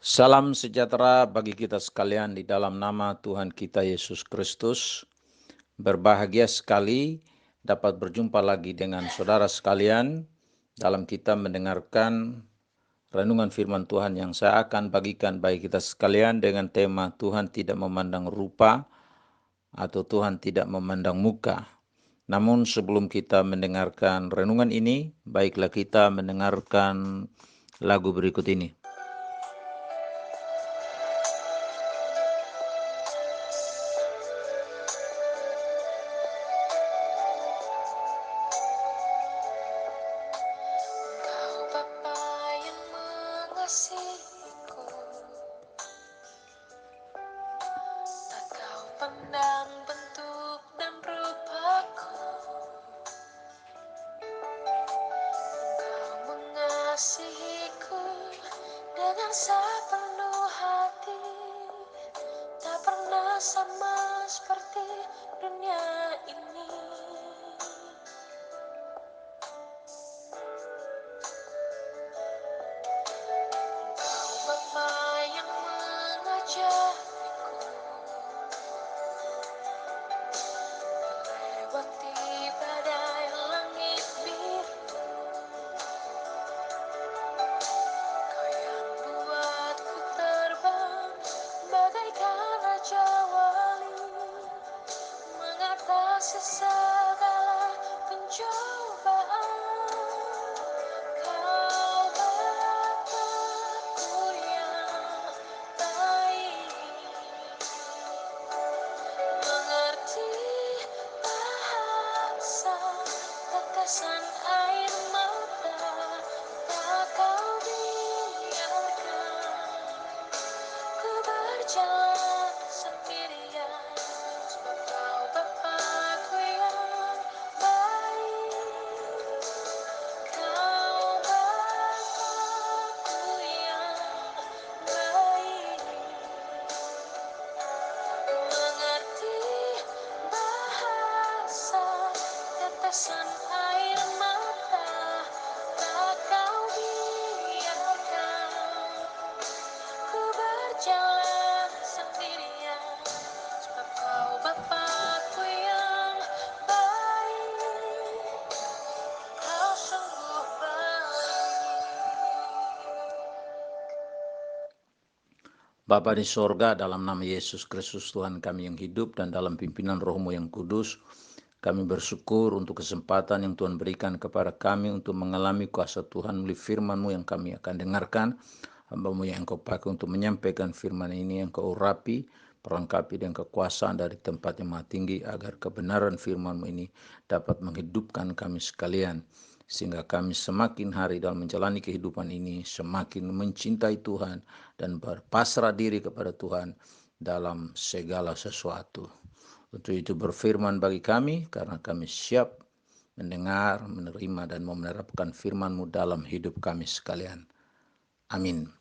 Salam sejahtera bagi kita sekalian di dalam nama Tuhan kita Yesus Kristus. Berbahagia sekali dapat berjumpa lagi dengan saudara sekalian dalam kita mendengarkan renungan firman Tuhan yang saya akan bagikan bagi kita sekalian dengan tema Tuhan tidak memandang rupa atau Tuhan tidak memandang muka. Namun sebelum kita mendengarkan renungan ini, baiklah kita mendengarkan lagu berikut ini. Engkau Bapa yang mengasihiku, tak kau pandang bentuk dan rupaku. Engkau mengasihiku dengan sepenuh hati, tak pernah sama seperti dunia ini. Engkau Bapa yang mengajariku melewati badai langit biru. Kau yang buatku terbang bagaikan raja wali, mengatasi segala pencobaan. Kau Bapakku yang baik, mengerti bahasa tetesan air mata, tak kau biarkan ku berjalan sendirian, sebab kau Bapakku yang baik. Kau Bapakku yang baik, mengerti bahasa tetesan air mata, tak kau biarkan ku berjalan sendirian, sebab kau Bapakku yang baik, kau sungguh baik. Bapa di sorga, dalam nama Yesus Kristus Tuhan kami yang hidup dan dalam pimpinan Roh-Mu yang kudus, kami bersyukur untuk kesempatan yang Tuhan berikan kepada kami untuk mengalami kuasa Tuhan melalui firman-Mu yang kami akan dengarkan. Hamba-Mu yang Engkau pakai untuk menyampaikan firman ini, yang Engkau urapi, perlengkapi dengan kekuasaan dari tempat yang maha tinggi, agar kebenaran firman-Mu ini dapat menghidupkan kami sekalian, sehingga kami semakin hari dalam menjalani kehidupan ini semakin mencintai Tuhan dan berpasrah diri kepada Tuhan dalam segala sesuatu. Untuk itu berfirman bagi kami, karena kami siap mendengar, menerima, dan menerapkan firman-Mu dalam hidup kami sekalian. Amin.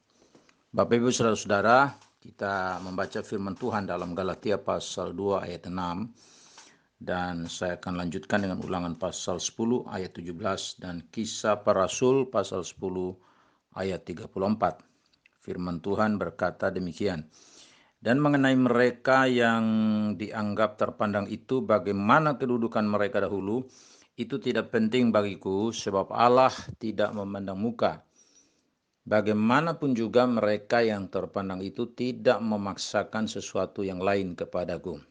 Bapak Ibu Saudara-saudara, kita membaca firman Tuhan dalam Galatia pasal 2 ayat 6. Dan saya akan lanjutkan dengan Ulangan pasal 10 ayat 17 dan Kisah Para Rasul pasal 10 ayat 34. Firman Tuhan berkata demikian. Dan mengenai mereka yang dianggap terpandang itu, bagaimana kedudukan mereka dahulu, itu tidak penting bagiku, sebab Allah tidak memandang muka. Bagaimanapun juga mereka yang terpandang itu tidak memaksakan sesuatu yang lain kepadaku.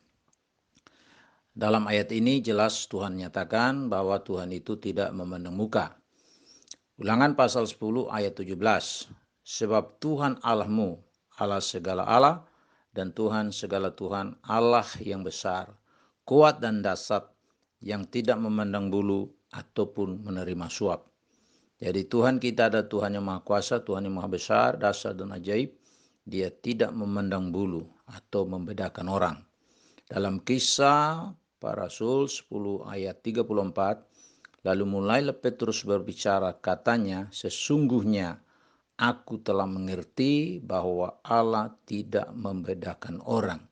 Dalam ayat ini jelas Tuhan nyatakan bahwa Tuhan itu tidak memandang muka. Ulangan pasal 10 ayat 17. Sebab Tuhan Allahmu, Allah segala Allah, dan Tuhan segala Tuhan, Allah yang besar, kuat dan dahsyat, yang tidak memandang bulu ataupun menerima suap. Jadi Tuhan kita ada Tuhan yang maha kuasa, Tuhan yang maha besar, dahsyat dan ajaib. Dia tidak memandang bulu atau membedakan orang. Dalam Kisah Para Rasul 10 ayat 34, lalu mulailah Petrus berbicara, katanya, sesungguhnya aku telah mengerti bahwa Allah tidak membedakan orang.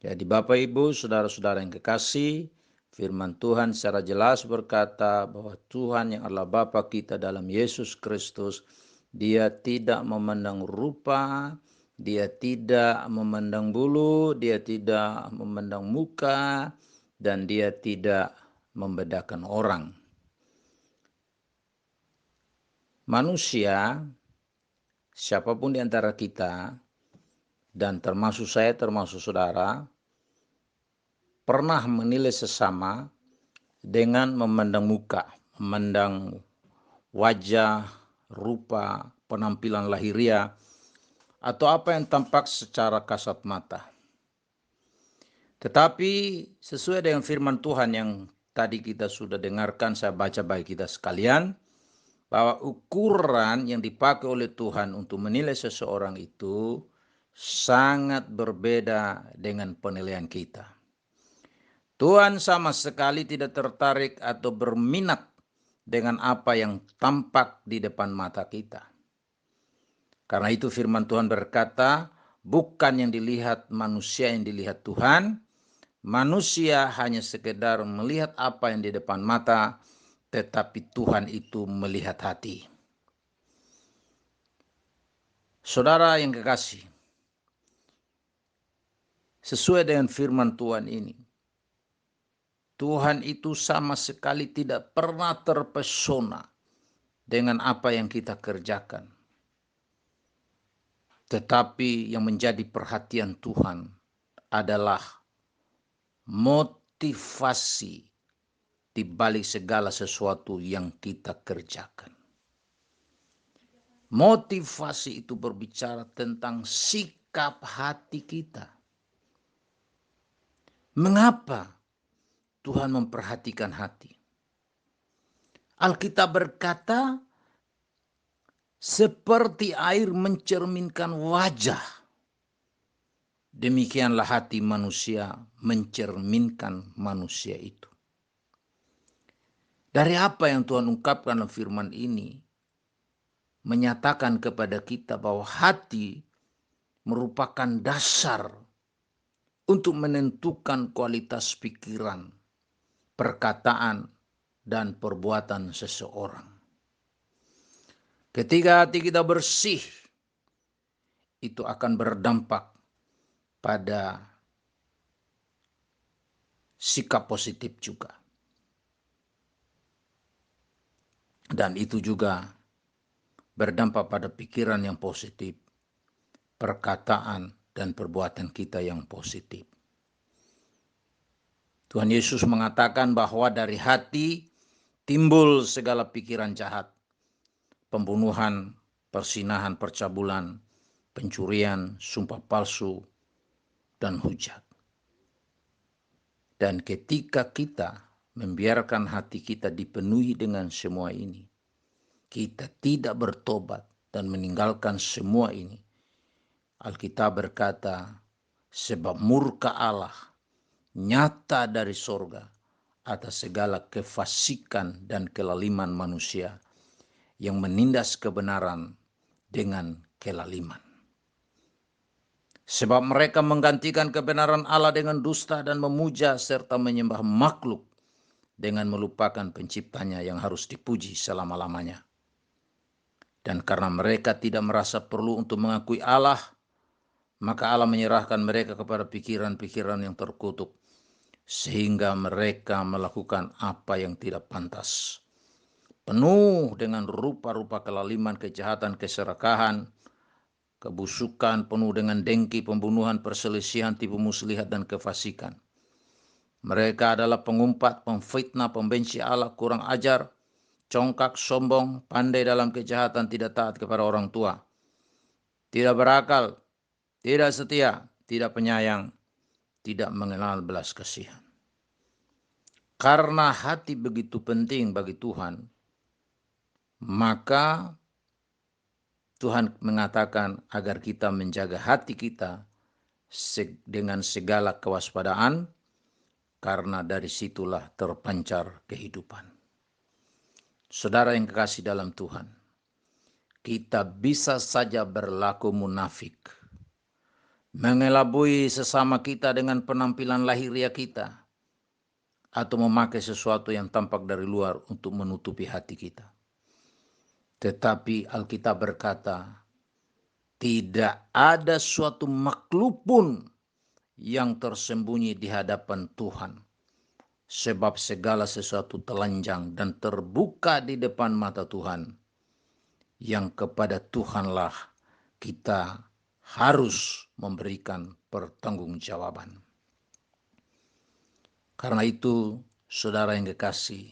Jadi Bapak Ibu, saudara-saudara yang kekasih, firman Tuhan secara jelas berkata bahwa Tuhan yang adalah Bapa kita dalam Yesus Kristus, Dia tidak memandang rupa, dia tidak memandang bulu, dia tidak memandang muka, dan dia tidak membedakan orang. Manusia, siapapun di antara kita, dan termasuk saya, termasuk saudara, pernah menilai sesama dengan memandang muka, memandang wajah, rupa, penampilan lahiriah, atau apa yang tampak secara kasat mata. Tetapi sesuai dengan firman Tuhan yang tadi kita sudah dengarkan, saya baca bagi kita sekalian, bahwa ukuran yang dipakai oleh Tuhan untuk menilai seseorang itu sangat berbeda dengan penilaian kita. Tuhan sama sekali tidak tertarik atau berminat dengan apa yang tampak di depan mata kita. Karena itu firman Tuhan berkata, bukan yang dilihat manusia yang dilihat Tuhan, manusia hanya sekedar melihat apa yang di depan mata, tetapi Tuhan itu melihat hati. Saudara yang kekasih, sesuai dengan firman Tuhan ini, Tuhan itu sama sekali tidak pernah terpesona dengan apa yang kita kerjakan. Tetapi yang menjadi perhatian Tuhan adalah motivasi di balik segala sesuatu yang kita kerjakan. Motivasi itu berbicara tentang sikap hati kita. Mengapa Tuhan memperhatikan hati? Alkitab berkata, seperti air mencerminkan wajah, demikianlah hati manusia mencerminkan manusia itu. Dari apa yang Tuhan ungkapkan dalam firman ini, menyatakan kepada kita bahwa hati merupakan dasar untuk menentukan kualitas pikiran, perkataan, dan perbuatan seseorang. Ketika hati kita bersih, itu akan berdampak pada sikap positif juga. Dan itu juga berdampak pada pikiran yang positif, perkataan, dan perbuatan kita yang positif. Tuhan Yesus mengatakan bahwa dari hati timbul segala pikiran jahat, pembunuhan, persinahan, percabulan, pencurian, sumpah palsu, dan hujat. Dan ketika kita membiarkan hati kita dipenuhi dengan semua ini, kita tidak bertobat dan meninggalkan semua ini, Alkitab berkata, sebab murka Allah nyata dari sorga atas segala kefasikan dan kelaliman manusia yang menindas kebenaran dengan kelaliman. Sebab mereka menggantikan kebenaran Allah dengan dusta dan memuja serta menyembah makhluk dengan melupakan penciptanya yang harus dipuji selama-lamanya. Dan karena mereka tidak merasa perlu untuk mengakui Allah, maka Allah menyerahkan mereka kepada pikiran-pikiran yang terkutuk, sehingga mereka melakukan apa yang tidak pantas. Penuh dengan rupa-rupa kelaliman, kejahatan, keserakahan, kebusukan, penuh dengan dengki, pembunuhan, perselisihan, tipu muslihat, dan kefasikan. Mereka adalah pengumpat, pemfitnah, pembenci Allah, kurang ajar, congkak, sombong, pandai dalam kejahatan, tidak taat kepada orang tua, tidak berakal, tidak setia, tidak penyayang, tidak mengenal belas kasihan. Karena hati begitu penting bagi Tuhan, maka Tuhan mengatakan agar kita menjaga hati kita dengan segala kewaspadaan, karena dari situlah terpancar kehidupan. Saudara yang kekasih dalam Tuhan, kita bisa saja berlaku munafik, mengelabui sesama kita dengan penampilan lahiriah kita, atau memakai sesuatu yang tampak dari luar untuk menutupi hati kita. Tetapi Alkitab berkata, tidak ada suatu makhluk pun yang tersembunyi di hadapan Tuhan. Sebab segala sesuatu telanjang dan terbuka di depan mata Tuhan, yang kepada Tuhanlah kita harus memberikan pertanggungjawaban. Karena itu, saudara yang kekasih,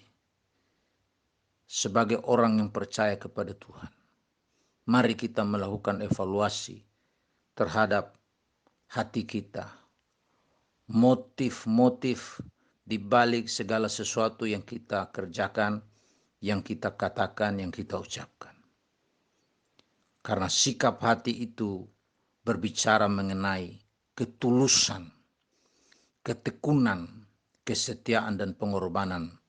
sebagai orang yang percaya kepada Tuhan, mari kita melakukan evaluasi terhadap hati kita, motif-motif di balik segala sesuatu yang kita kerjakan, yang kita katakan, yang kita ucapkan. Karena sikap hati itu berbicara mengenai ketulusan, ketekunan, kesetiaan, dan pengorbanan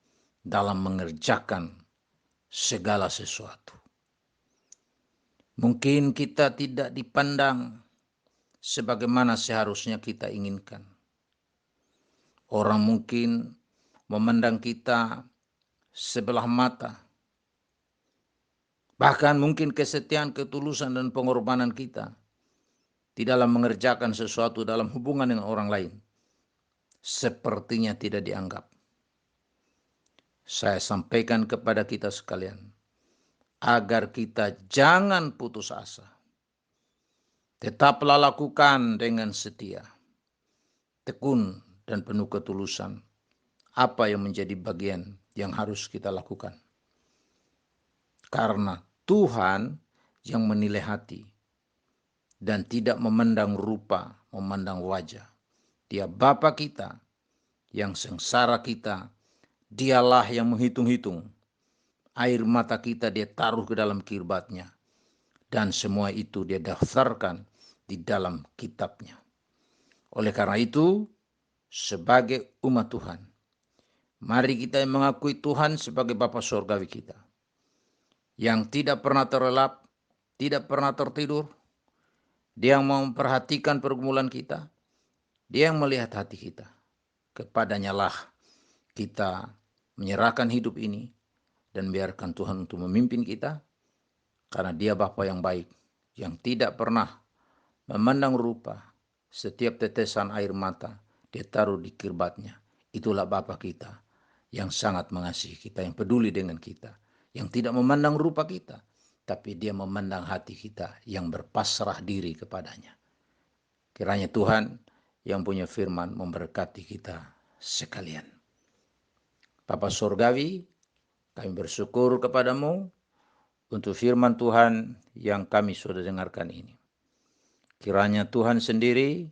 dalam mengerjakan segala sesuatu. Mungkin kita tidak dipandang sebagaimana seharusnya kita inginkan. Orang mungkin memandang kita sebelah mata. Bahkan mungkin kesetiaan, ketulusan, dan pengorbanan kita di dalam mengerjakan sesuatu dalam hubungan dengan orang lain sepertinya tidak dianggap. Saya sampaikan kepada kita sekalian, agar kita jangan putus asa. Tetaplah lakukan dengan setia, tekun, dan penuh ketulusan apa yang menjadi bagian yang harus kita lakukan. Karena Tuhan yang menilai hati dan tidak memandang rupa, memandang wajah. Dia Bapa kita yang sengsara kita, dialah yang menghitung-hitung. Air mata kita dia taruh ke dalam kirbatnya. Dan semua itu dia daftarkan di dalam kitabnya. Oleh karena itu, sebagai umat Tuhan, mari kita mengakui Tuhan sebagai Bapa Surgawi kita, yang tidak pernah terlelap, tidak pernah tertidur. Dia yang memperhatikan pergumulan kita, dia yang melihat hati kita. Kepadanya lah kita menyerahkan hidup ini dan biarkan Tuhan untuk memimpin kita, karena dia Bapa yang baik, yang tidak pernah memandang rupa. Setiap tetesan air mata dia taruh di kirbatnya. Itulah Bapa kita yang sangat mengasihi kita, yang peduli dengan kita, yang tidak memandang rupa kita, tapi dia memandang hati kita yang berpasrah diri kepadanya. Kiranya Tuhan yang punya firman memberkati kita sekalian. Bapa Surgawi, kami bersyukur kepadamu untuk firman Tuhan yang kami sudah dengarkan ini. Kiranya Tuhan sendiri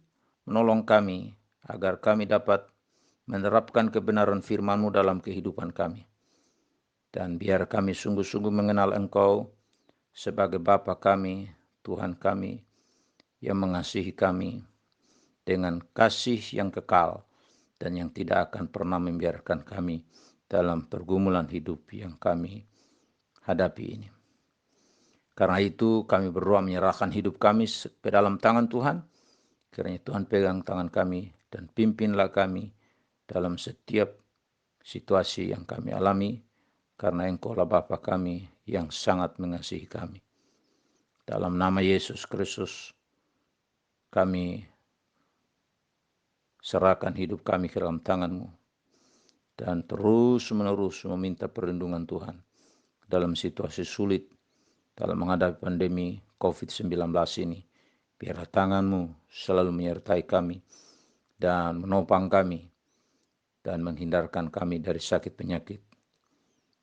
menolong kami agar kami dapat menerapkan kebenaran firman-Mu dalam kehidupan kami. Dan biar kami sungguh-sungguh mengenal Engkau sebagai Bapa kami, Tuhan kami, yang mengasihi kami dengan kasih yang kekal dan yang tidak akan pernah membiarkan kami dalam pergumulan hidup yang kami hadapi ini. Karena itu kami berdoa menyerahkan hidup kami ke dalam tangan Tuhan. Kiranya Tuhan pegang tangan kami dan pimpinlah kami dalam setiap situasi yang kami alami, karena Engkaulah Bapa kami yang sangat mengasihi kami. Dalam nama Yesus Kristus kami serahkan hidup kami ke dalam tangan-Mu dan terus-menerus meminta perlindungan Tuhan dalam situasi sulit dalam menghadapi pandemi COVID-19 ini. Biarlah tangan-Mu selalu menyertai kami dan menopang kami dan menghindarkan kami dari sakit penyakit,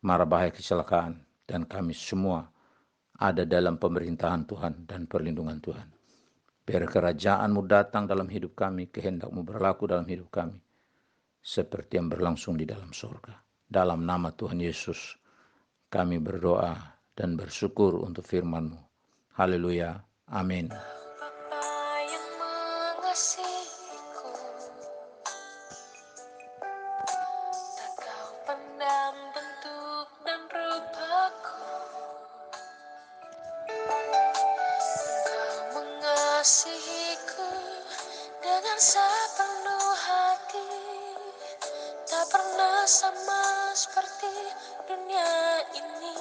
mara bahaya kecelakaan, dan kami semua ada dalam pemerintahan Tuhan dan perlindungan Tuhan. Biar kerajaan-Mu datang dalam hidup kami, kehendak-Mu berlaku dalam hidup kami, seperti yang berlangsung di dalam surga. Dalam nama Tuhan Yesus, kami berdoa dan bersyukur untuk firman-Mu. Haleluya. Amin. Bapa yang mengasihiku, tak kau pandang bentuk dan rupaku. Engkau mengasihiku dengan sepenuh hati, tak pernah sama seperti dunia ini.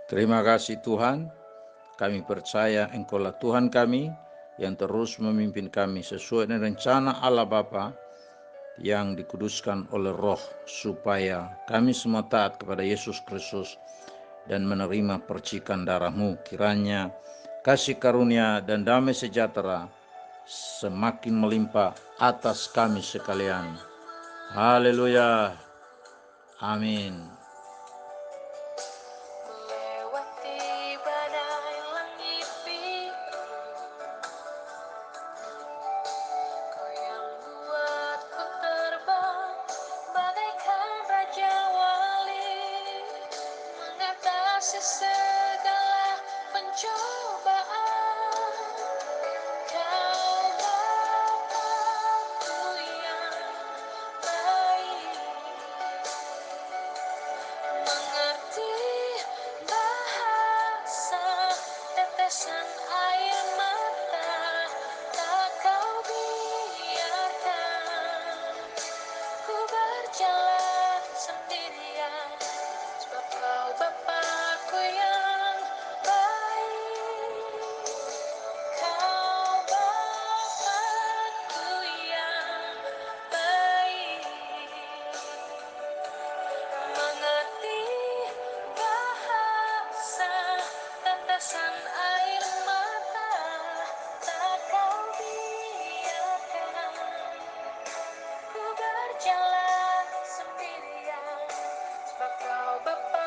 Terima kasih Tuhan, kami percaya Engkaulah Tuhan kami yang terus memimpin kami sesuai dengan rencana Allah Bapa yang dikuduskan oleh Roh, supaya kami semua taat kepada Yesus Kristus dan menerima percikan darah-Mu. Kiranya kasih karunia dan damai sejahtera semakin melimpah atas kami sekalian. Haleluya. Amin. Melewati badai langit biru, Kau yang buatku terbang bagaikan raja wali, mengatasi segala pencobaan. Kau Bapakku yang baik, mengerti bahasa tetesan air mata, tak kau biarkan ku berjalan sendirian, sebab kau Bapakku yang baik. Kau Bapakku yang baik, mengerti bahasa tetesan air mata, tak kau biarkan ku berjalan sendirian, sebab kau Bapa